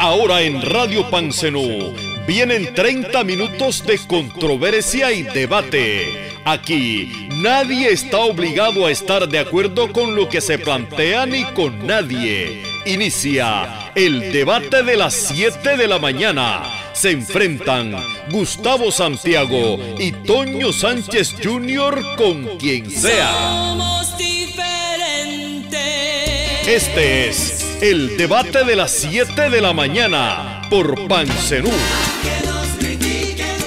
Ahora en Radio Pancenú vienen 30 minutos de controversia y debate. Aquí nadie está obligado a estar de acuerdo con lo que se plantea ni con nadie. Inicia el debate de las 7 de la mañana. Se enfrentan Gustavo Santiago y Toño Sánchez Jr. con quien sea. Somos diferentes. Este es el debate de las 7 de la mañana por Pancenú. Que nos critiquen,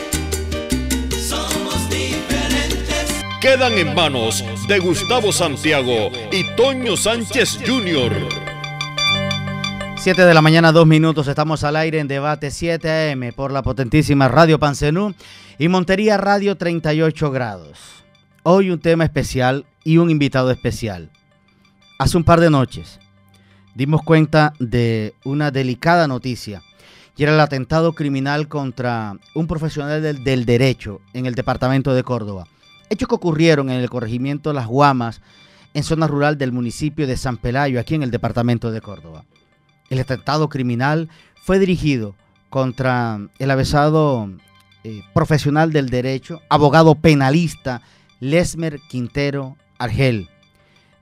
somos diferentes. Quedan en manos de Gustavo Santiago y Toño Sánchez Jr. 7 de la mañana, 2 minutos, estamos al aire en Debate 7 AM por la potentísima Radio Pancenú y Montería Radio 38 grados. Hoy un tema especial y un invitado especial. Hace un par de noches dimos cuenta de una delicada noticia y era el atentado criminal contra un profesional del derecho en el departamento de Córdoba. Hechos que ocurrieron en el corregimiento Las Guamas, en zona rural del municipio de San Pelayo, aquí en el departamento de Córdoba. El atentado criminal fue dirigido contra el avesado profesional del derecho, abogado penalista, Lesmer Quintero Argel.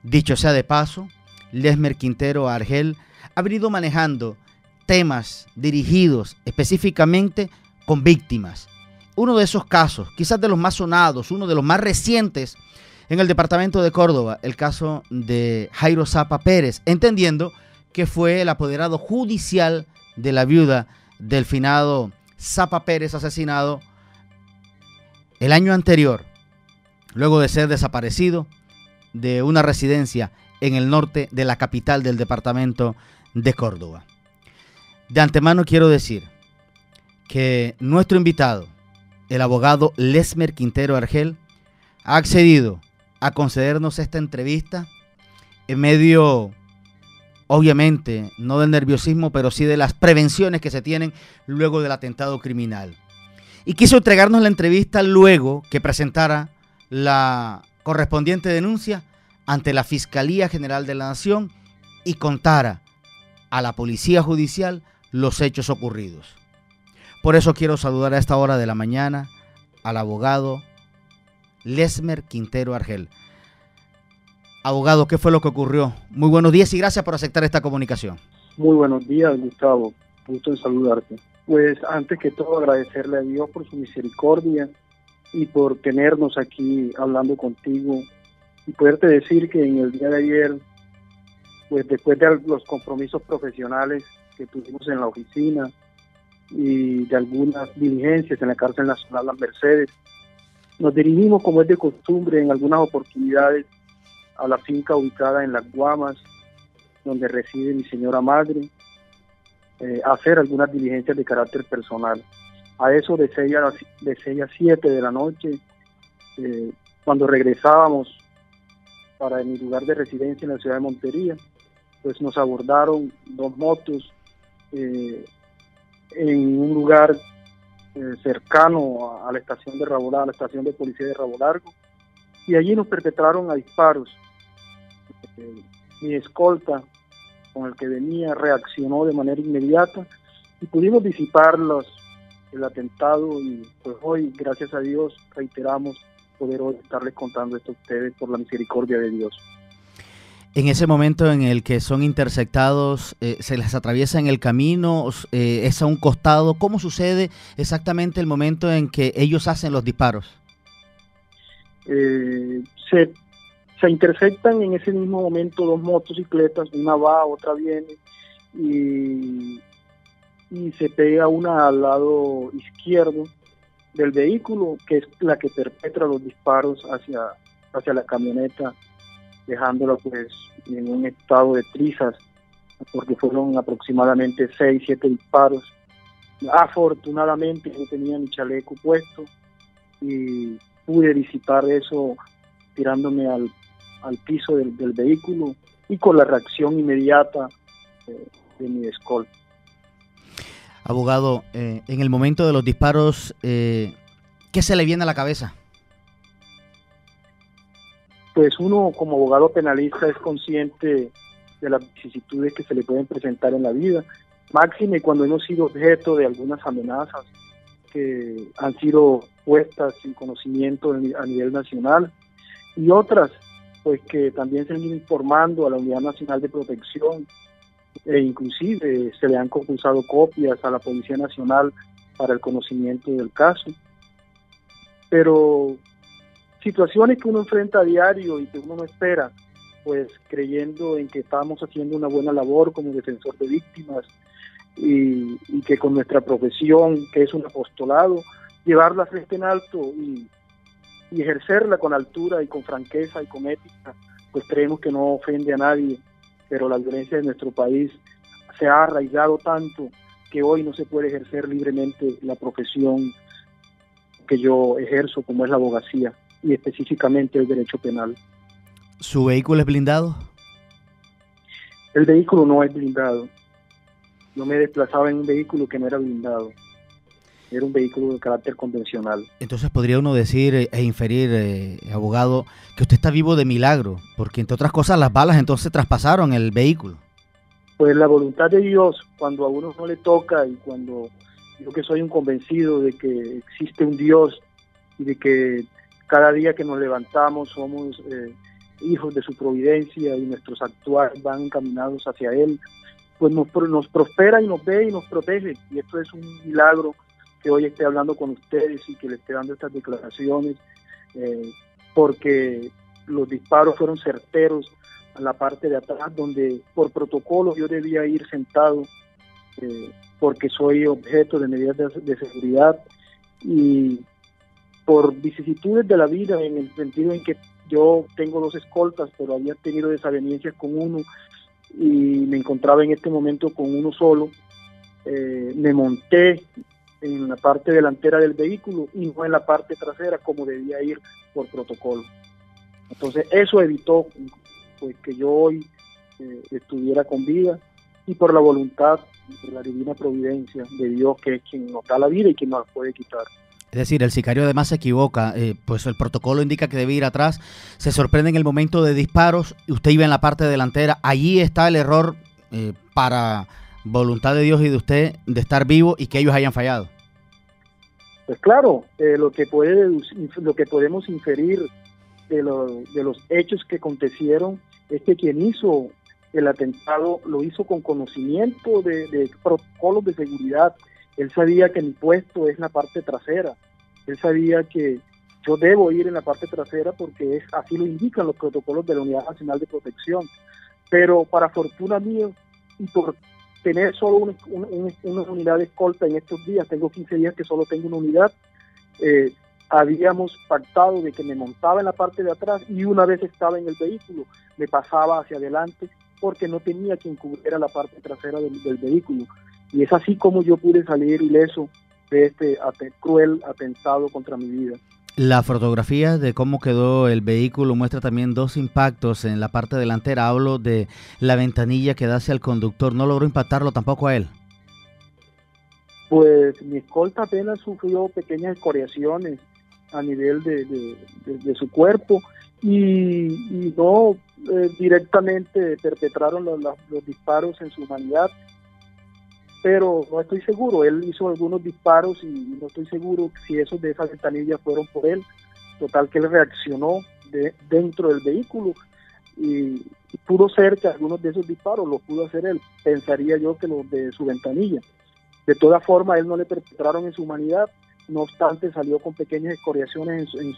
Dicho sea de paso, Lesmer Quintero Argel ha venido manejando temas dirigidos específicamente con víctimas. Uno de esos casos, quizás de los más sonados, uno de los más recientes en el departamento de Córdoba, el caso de Jairo Zapa Pérez, entendiendo que fue el apoderado judicial de la viuda del finado Zapa Pérez, asesinado el año anterior, luego de ser desaparecido de una residencia en el norte de la capital del departamento de Córdoba. De antemano quiero decir que nuestro invitado, el abogado Lesmer Quintero Argel, ha accedido a concedernos esta entrevista en medio, obviamente, no del nerviosismo, pero sí de las prevenciones que se tienen luego del atentado criminal. Y quiso entregarnos la entrevista luego que presentara la correspondiente denuncia ante la Fiscalía General de la Nación y contara a la Policía Judicial los hechos ocurridos. Por eso quiero saludar a esta hora de la mañana al abogado Lesmer Quintero Argel. Abogado, ¿qué fue lo que ocurrió? Muy buenos días y gracias por aceptar esta comunicación. Muy buenos días, Gustavo. Gusto en saludarte. Pues antes que todo agradecerle a Dios por su misericordia y por tenernos aquí hablando contigo y poderte decir que en el día de ayer, pues después de los compromisos profesionales que tuvimos en la oficina y de algunas diligencias en la cárcel nacional Las Mercedes, nos dirigimos, como es de costumbre en algunas oportunidades, a la finca ubicada en Las Guamas, donde reside mi señora madre, a hacer algunas diligencias de carácter personal. A eso de 6 a 7 de la noche, cuando regresábamos para mi lugar de residencia en la ciudad de Montería, pues nos abordaron 2 motos en un lugar cercano a la estación de Rabo Largo, a la estación de policía de Rabo Largo, y allí nos perpetraron a disparos. Mi escolta con el que venía reaccionó de manera inmediata y pudimos disipar el atentado, y pues hoy, gracias a Dios, reiteramos poder hoy estarles contando esto a ustedes por la misericordia de Dios. En ese momento en el que son interceptados, ¿se les atraviesa en el camino? ¿Es a un costado? ¿Cómo sucede exactamente el momento en que ellos hacen los disparos? Se interceptan en ese mismo momento 2 motocicletas, una va, otra viene, y se pega una al lado izquierdo del vehículo, que es la que perpetra los disparos hacia la camioneta, dejándola pues en un estado de trizas, porque fueron aproximadamente 6-7 disparos. Afortunadamente yo tenía mi chaleco puesto y pude disipar eso tirándome al piso del vehículo y con la reacción inmediata de mi escolta. Abogado, en el momento de los disparos, ¿qué se le viene a la cabeza? Pues uno como abogado penalista es consciente de las vicisitudes que se le pueden presentar en la vida, máxime cuando hemos sido objeto de algunas amenazas que han sido puestas sin conocimiento a nivel nacional, y otras pues que también se han ido informando a la Unidad Nacional de Protección, e inclusive se le han compulsado copias a la Policía Nacional para el conocimiento del caso. Pero situaciones que uno enfrenta a diario y que uno no espera, pues creyendo en que estamos haciendo una buena labor como defensor de víctimas, y que con nuestra profesión, que es un apostolado, llevarla frente en alto y ejercerla con altura y con franqueza y con ética, pues creemos que no ofende a nadie, pero la violencia de nuestro país se ha arraigado tanto que hoy no se puede ejercer libremente la profesión que yo ejerzo, como es la abogacía y específicamente el derecho penal. ¿Su vehículo es blindado? El vehículo no es blindado. Yo me desplazaba en un vehículo que no era blindado. Era un vehículo de carácter convencional. Entonces podría uno decir e inferir, abogado, que usted está vivo de milagro, porque entre otras cosas las balas entonces traspasaron el vehículo. Pues la voluntad de Dios, cuando a uno no le toca, y cuando yo, que soy un convencido de que existe un Dios y de que cada día que nos levantamos somos hijos de su providencia y nuestros actuales van encaminados hacia Él, pues nos prospera y nos ve y nos protege, y esto es un milagro que hoy esté hablando con ustedes y que le esté dando estas declaraciones, porque los disparos fueron certeros a la parte de atrás, donde por protocolo yo debía ir sentado, porque soy objeto de medidas de seguridad, y por vicisitudes de la vida, en el sentido en que yo tengo 2 escoltas, pero había tenido desavenencias con uno y me encontraba en este momento con uno solo, me monté en la parte delantera del vehículo y no en la parte trasera como debía ir por protocolo. Entonces eso evitó pues que yo hoy estuviera con vida, y por la voluntad de la divina providencia de Dios, que es quien nos da la vida y quien nos la puede quitar. Es decir, el sicario además se equivoca, pues el protocolo indica que debe ir atrás, se sorprende en el momento de disparos y usted iba en la parte delantera. Allí está el error, para voluntad de Dios y de usted, de estar vivo y que ellos hayan fallado. Pues claro, lo que podemos inferir de los hechos que acontecieron es que quien hizo el atentado lo hizo con conocimiento de protocolos de seguridad. Él sabía que mi puesto es la parte trasera, él sabía que yo debo ir en la parte trasera porque así lo indican los protocolos de la Unidad Nacional de Protección, pero para fortuna mía y por tener solo una unidad de escolta en estos días, tengo 15 días que solo tengo una unidad, habíamos pactado de que me montaba en la parte de atrás y una vez estaba en el vehículo me pasaba hacia adelante porque no tenía quien cubriera la parte trasera del vehículo, y es así como yo pude salir ileso de este cruel atentado contra mi vida. La fotografía de cómo quedó el vehículo muestra también 2 impactos en la parte delantera. Hablo de la ventanilla que da hacia el conductor. ¿No logró impactarlo tampoco a él? Pues mi escolta apenas sufrió pequeñas escoriaciones a nivel de su cuerpo y no directamente perpetraron los disparos en su humanidad, pero no estoy seguro. Él hizo algunos disparos y no estoy seguro si esos de esa ventanilla fueron por él. Total que él reaccionó dentro del vehículo y pudo ser que algunos de esos disparos los pudo hacer él. Pensaría yo que los de su ventanilla. De todas formas, él no le perpetraron en su humanidad, no obstante salió con pequeñas escoriaciones en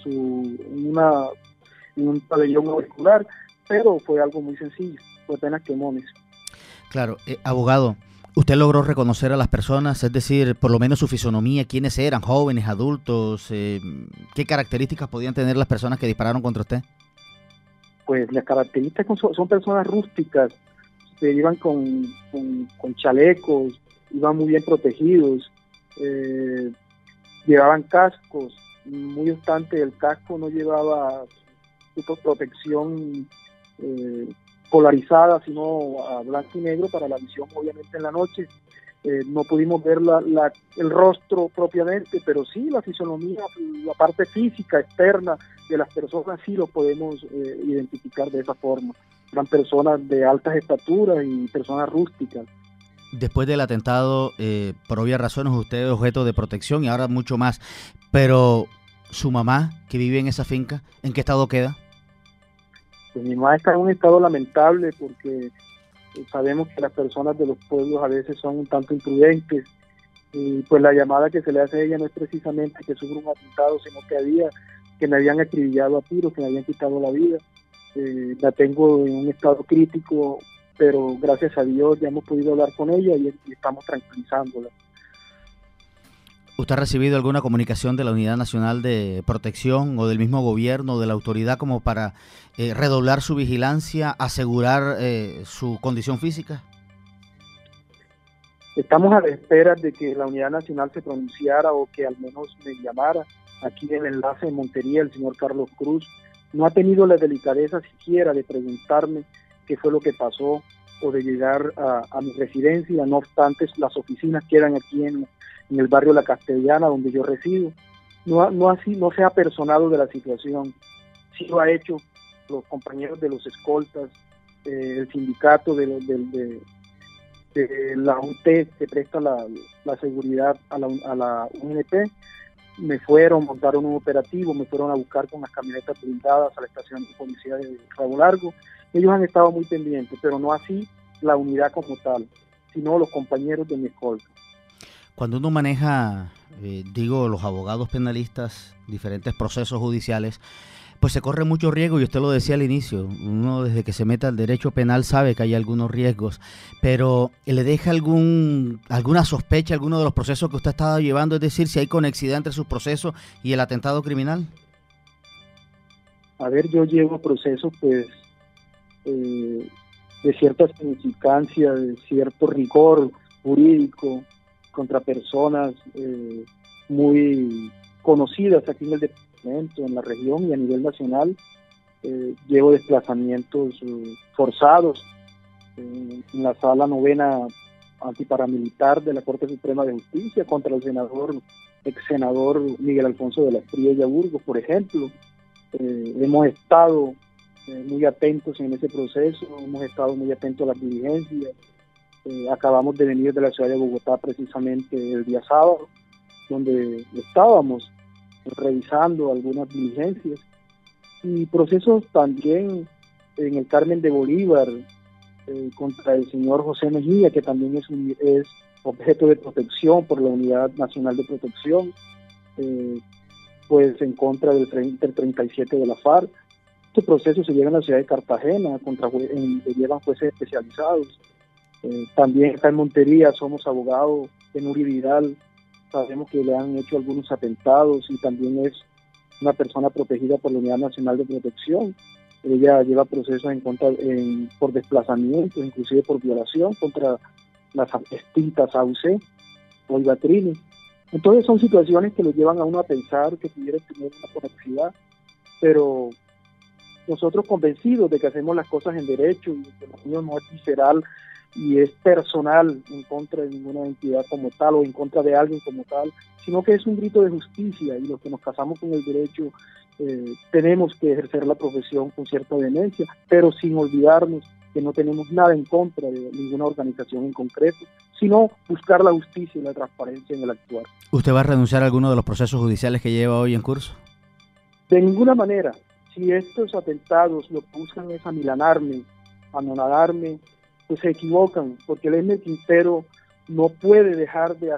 un pabellón auricular, pero fue algo muy sencillo, fue apenas quemones. Claro, abogado, ¿usted logró reconocer a las personas, es decir, por lo menos su fisonomía, quiénes eran, jóvenes, adultos, qué características podían tener las personas que dispararon contra usted? Pues las características son personas rústicas, que iban con chalecos, iban muy bien protegidos, llevaban cascos, muy obstante el casco no llevaba protección polarizada, sino a blanco y negro para la visión obviamente en la noche. No pudimos ver el rostro propiamente, pero sí la fisonomía, la parte física externa de las personas sí lo podemos identificar de esa forma. Eran personas de altas estaturas y personas rústicas. Después del atentado, por obvias razones, usted es objeto de protección y ahora mucho más. Pero su mamá, que vive en esa finca, ¿en qué estado queda? Pues mi mamá está en un estado lamentable porque sabemos que las personas de los pueblos a veces son un tanto imprudentes, y pues la llamada que se le hace a ella no es precisamente que sufra un atentado, sino que me habían acribillado a tiros, que me habían quitado la vida. La tengo en un estado crítico, pero gracias a Dios ya hemos podido hablar con ella y estamos tranquilizándola. ¿Usted ha recibido alguna comunicación de la Unidad Nacional de Protección o del mismo gobierno o de la autoridad como para redoblar su vigilancia, asegurar su condición física? Estamos a la espera de que la Unidad Nacional se pronunciara o que al menos me llamara. Aquí en el enlace de Montería, el señor Carlos Cruz no ha tenido la delicadeza siquiera de preguntarme qué fue lo que pasó o de llegar a mi residencia. No obstante, las oficinas quedan aquí en el barrio La Castellana, donde yo resido. No se ha personado de la situación. Sí lo ha hecho los compañeros de los escoltas, el sindicato de la UT que presta la seguridad a la UNP. Montaron un operativo, me fueron a buscar con las camionetas blindadas a la estación de policía de Rabo Largo. Ellos han estado muy pendientes, pero no así la unidad como tal, sino los compañeros de mi escolta. Cuando uno maneja, los abogados penalistas, diferentes procesos judiciales, pues se corre mucho riesgo, y usted lo decía al inicio, uno desde que se meta al derecho penal sabe que hay algunos riesgos, pero ¿le deja alguna sospecha alguno de los procesos que usted ha estado llevando? Es decir, si hay conexidad entre sus procesos y el atentado criminal. A ver, yo llevo procesos pues de cierta significancia, de cierto rigor jurídico contra personas muy conocidas aquí en el departamento, en la región y a nivel nacional. Llevo desplazamientos forzados en la sala novena antiparamilitar de la Corte Suprema de Justicia contra el ex senador Miguel Alfonso de la Espriella Burgos, por ejemplo. Hemos estado muy atentos en ese proceso, hemos estado muy atentos a las diligencias. Acabamos de venir de la ciudad de Bogotá precisamente el día sábado, donde estábamos revisando algunas diligencias y procesos también en el Carmen de Bolívar contra el señor José Mejía, que también es objeto de protección por la Unidad Nacional de Protección, pues en contra del 37 de la FARC. Este proceso se lleva en la ciudad de Cartagena, que llevan jueces especializados. También acá en Montería somos abogados de Nuri Vidal. Sabemos que le han hecho algunos atentados y también es una persona protegida por la Unidad Nacional de Protección. Ella lleva procesos por desplazamiento, inclusive por violación contra las extintas AUC o Ibatrini. Entonces son situaciones que lo llevan a uno a pensar que pudiera tener una conexidad, pero nosotros convencidos de que hacemos las cosas en derecho y que lo mío no es visceral y es personal en contra de ninguna entidad como tal o en contra de alguien como tal, sino que es un grito de justicia, y los que nos casamos con el derecho tenemos que ejercer la profesión con cierta vehemencia, pero sin olvidarnos que no tenemos nada en contra de ninguna organización en concreto, sino buscar la justicia y la transparencia en el actuar. ¿Usted va a renunciar a alguno de los procesos judiciales que lleva hoy en curso? De ninguna manera. Si estos atentados lo que buscan es amilanarme, anonadarme, pues se equivocan, porque el Elmer Quintero no puede dejar de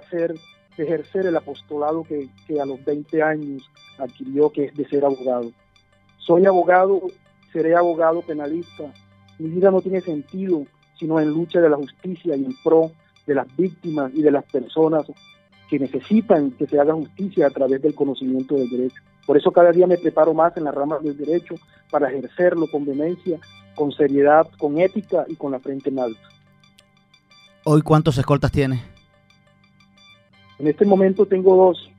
ejercer el apostolado que a los 20 años adquirió, que es de ser abogado. Soy abogado, seré abogado penalista. Mi vida no tiene sentido sino en lucha de la justicia y en pro de las víctimas y de las personas que necesitan que se haga justicia a través del conocimiento del derecho. Por eso cada día me preparo más en las ramas del derecho para ejercerlo con vehemencia, con seriedad, con ética y con la frente en alto. ¿Hoy cuántos escoltas tiene? En este momento tengo 2.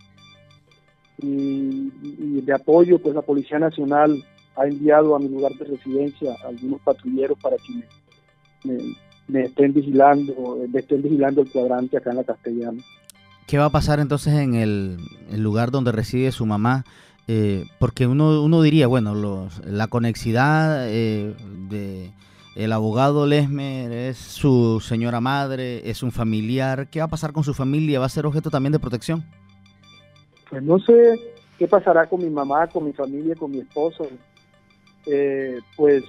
Y de apoyo, pues la Policía Nacional ha enviado a mi lugar de residencia a algunos patrulleros para que me estén vigilando el cuadrante acá en La Castellana. ¿Qué va a pasar entonces en el lugar donde reside su mamá? Porque uno diría, bueno, la conexidad de El abogado Lesmer es su señora madre, es un familiar. ¿Qué va a pasar con su familia? ¿Va a ser objeto también de protección? Pues no sé qué pasará con mi mamá, con mi familia, con mi esposo. Pues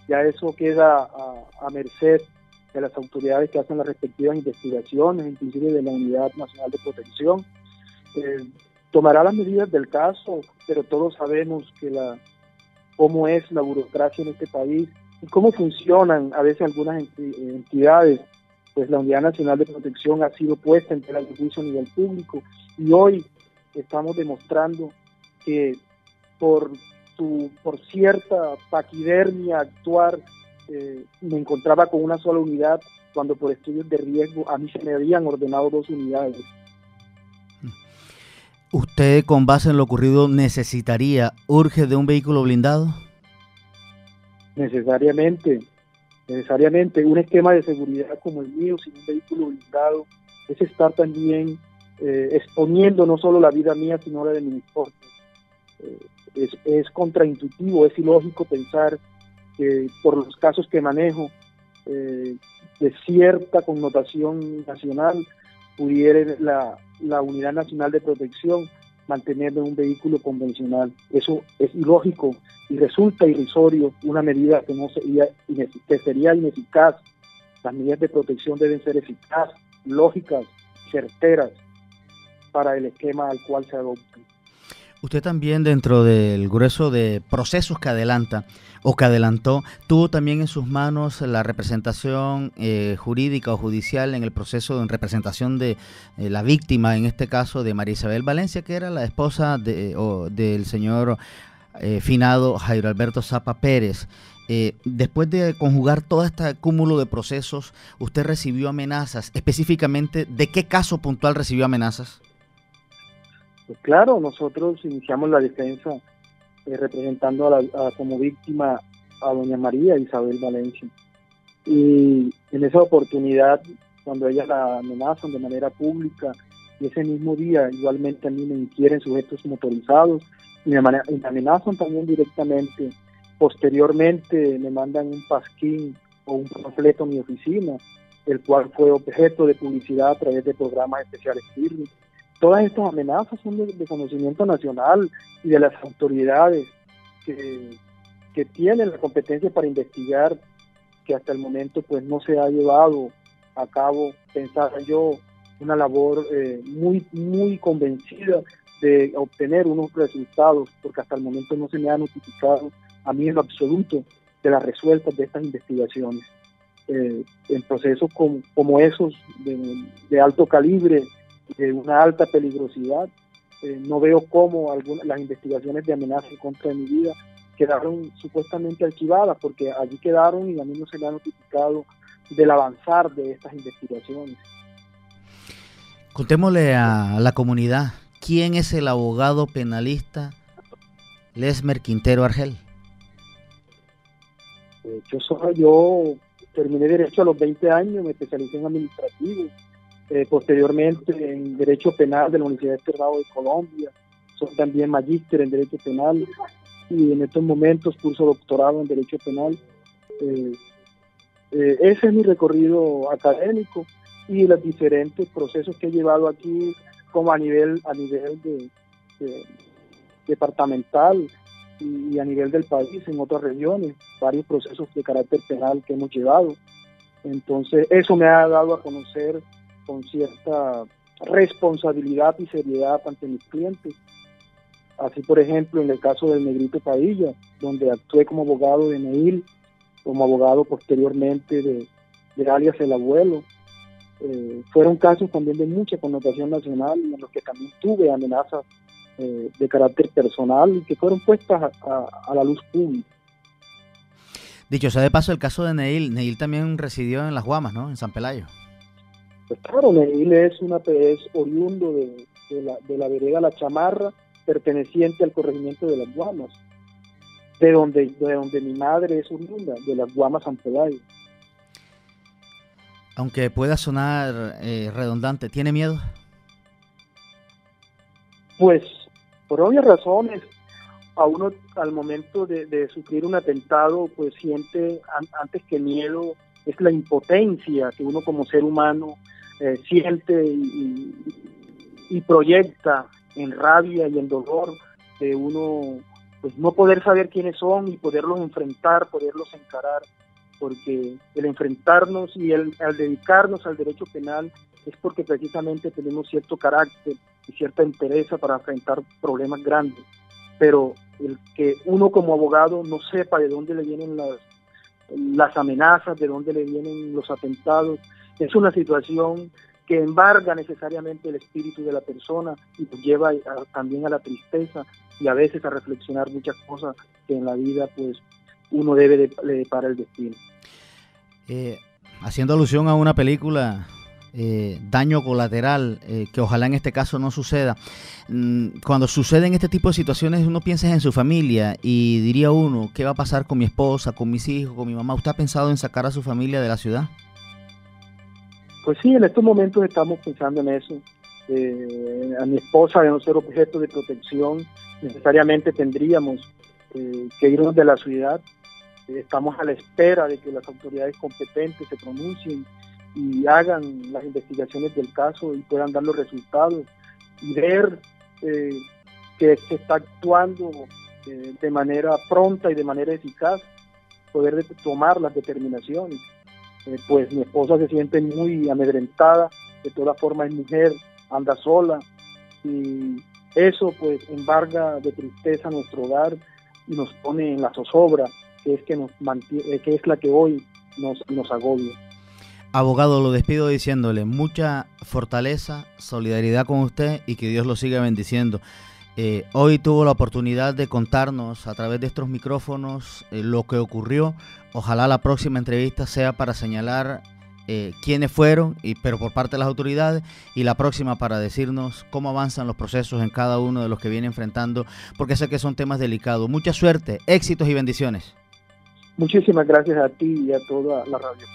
ya eso queda a merced de las autoridades que hacen las respectivas investigaciones, inclusive de la Unidad Nacional de Protección. Tomará las medidas del caso, pero todos sabemos que cómo es la burocracia en este país y cómo funcionan a veces algunas entidades. Pues la Unidad Nacional de Protección ha sido puesta en tela de juicio a nivel público y hoy estamos demostrando que por cierta paquidermia actuar me encontraba con una sola unidad cuando por estudios de riesgo a mí se me habían ordenado 2 unidades. ¿Usted, con base en lo ocurrido, urge de un vehículo blindado? Necesariamente. Un esquema de seguridad como el mío, sin un vehículo blindado, es estar también exponiendo no solo la vida mía, sino la de mi esposa. Es contraintuitivo, es ilógico pensar que por los casos que manejo, de cierta connotación nacional, pudiera la Unidad Nacional de Protección mantenerme en un vehículo convencional. Eso es ilógico y resulta irrisorio, una medida que sería ineficaz. Las medidas de protección deben ser eficaces, lógicas, certeras para el esquema al cual se adoptan. Usted también, dentro del grueso de procesos que adelanta o que adelantó, tuvo también en sus manos la representación jurídica o judicial en el proceso en representación de la víctima, en este caso de María Isabel Valencia, que era la esposa del señor finado Jairo Alberto Zapa Pérez. Después de conjugar todo este cúmulo de procesos, ¿usted recibió amenazas? Específicamente, ¿de qué caso puntual recibió amenazas? Pues claro, nosotros iniciamos la defensa representando como víctima a doña María Isabel Valencia. Y en esa oportunidad, cuando ella la amenazan de manera pública, y ese mismo día igualmente a mí me inquieren sujetos motorizados, y me amenazan también directamente. Posteriormente me mandan un pasquín o un panfleto a mi oficina, el cual fue objeto de publicidad a través de programas especiales firmes. Todas estas amenazas son de conocimiento nacional y de las autoridades que tienen la competencia para investigar, que hasta el momento pues no se ha llevado a cabo, pensaba yo, una labor muy convencida de obtener unos resultados, porque hasta el momento no se me ha notificado a mí en lo absoluto de las resueltas de estas investigaciones. En procesos como esos de alto calibre, de una alta peligrosidad, no veo cómo las investigaciones de amenaza en contra de mi vida quedaron supuestamente archivadas, porque allí quedaron y a mí no se me ha notificado del avanzar de estas investigaciones. Contémosle a la comunidad, ¿quién es el abogado penalista Lesmer Quintero Argel? Yo terminé Derecho a los 20 años, me especialicé en Administrativo, posteriormente en Derecho Penal de la Universidad Externado de Colombia, soy también magíster en Derecho Penal y en estos momentos curso doctorado en Derecho Penal. Ese es mi recorrido académico y los diferentes procesos que he llevado aquí, como a nivel departamental y a nivel del país, en otras regiones, varios procesos de carácter penal que hemos llevado. Entonces, eso me ha dado a conocer con cierta responsabilidad y seriedad ante mis clientes. Así, por ejemplo, en el caso del Negrito Padilla, donde actué como abogado de Neil, como abogado posteriormente de alias El Abuelo. Fueron casos también de mucha connotación nacional, en los que también tuve amenazas de carácter personal y que fueron puestas a la luz pública. Dicho sea de paso, el caso de Neil también residió en Las Guamas, ¿no? En San Pelayo. Pues claro, Neil es oriundo de la vereda La Chamarra, perteneciente al corregimiento de Las Guamas, de donde mi madre es oriunda, de Las Guamas, San Pelayo. Aunque pueda sonar redundante, ¿tiene miedo? Pues, por obvias razones, a uno al momento de sufrir un atentado, pues siente antes que miedo, es la impotencia que uno como ser humano siente y proyecta en rabia y en dolor de uno, pues no poder saber quiénes son y poderlos enfrentar, poderlos encarar, porque el enfrentarnos y al dedicarnos al derecho penal es porque precisamente tenemos cierto carácter y cierta entereza para enfrentar problemas grandes, pero el que uno como abogado no sepa de dónde le vienen las amenazas, de dónde le vienen los atentados, es una situación que embarga necesariamente el espíritu de la persona y nos lleva también a la tristeza y a veces a reflexionar muchas cosas que en la vida pues uno debe de para el destino. Haciendo alusión a una película, Daño Colateral, que ojalá en este caso no suceda. Cuando suceden este tipo de situaciones uno piensa en su familia y diría uno, ¿qué va a pasar con mi esposa, con mis hijos, con mi mamá? ¿Usted ha pensado en sacar a su familia de la ciudad? Pues sí, en estos momentos estamos pensando en eso. A mi esposa, de no ser objeto de protección, necesariamente tendríamos que irnos de la ciudad. Estamos a la espera de que las autoridades competentes se pronuncien y hagan las investigaciones del caso y puedan dar los resultados y ver que se está actuando de manera pronta y de manera eficaz, poder tomar las determinaciones. Pues mi esposa se siente muy amedrentada, de todas formas es mujer, anda sola y eso pues embarga de tristeza nuestro hogar y nos pone en la zozobra que es la que hoy nos agobia. Abogado, lo despido diciéndole mucha fortaleza, solidaridad con usted y que Dios lo siga bendiciendo. Hoy tuvo la oportunidad de contarnos a través de estos micrófonos lo que ocurrió. Ojalá la próxima entrevista sea para señalar quiénes fueron, pero por parte de las autoridades, y la próxima para decirnos cómo avanzan los procesos en cada uno de los que viene enfrentando, porque sé que son temas delicados. Mucha suerte, éxitos y bendiciones. Muchísimas gracias a ti y a toda la radio.